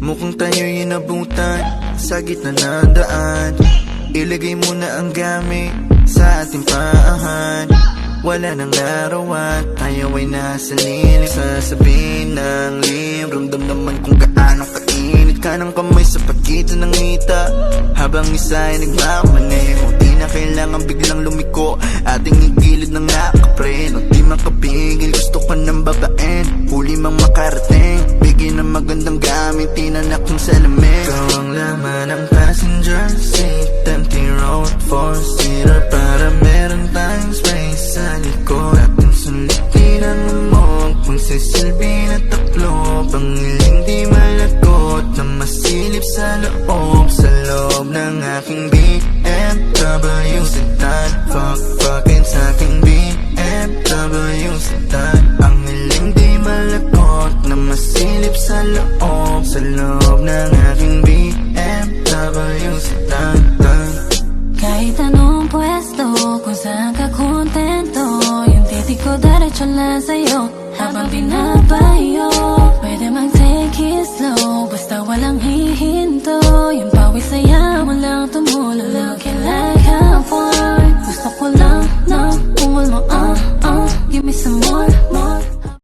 Mukhang tayo'y inabutan sa gitna ng daan. Ilagay mo na ang gamit sa ating paahan. Wala nang larawan, tayo ay nasa lilim. Sasabihin ng lim, ramdam naman kung gaano kainit ka ng kamay sa pagitan ng ngita. Habang isa ay nagmamaneho, di na kailangan biglang lumiko. Ating igilid ng nakapre, no di makapigil, gusto ka ng babaen, huli mang makarating. Bigyan ng magandang gamit, tinanak ng salamin. Ikaw ang laman ng passenger seat, empty road, four-seater, para meron tayong space sa likod. Ating sulitin ang umog, magsisilbi na taklob. Ang iling di malagot na masilip sa loob. Sa loob ng aking BMW sedan, fuck-fuckin' sa aking BMW sedan. Ang iling di malagot na masilip sa loob. Sa loob ng aking BMW sedan. Kahit anong pwesto, kung saan ka kontento, yung titig ko diretso lang sa'yo. Habang binabayo, pwede mag-take it slow, basta walang hihinto. Yung pawis saya mo lang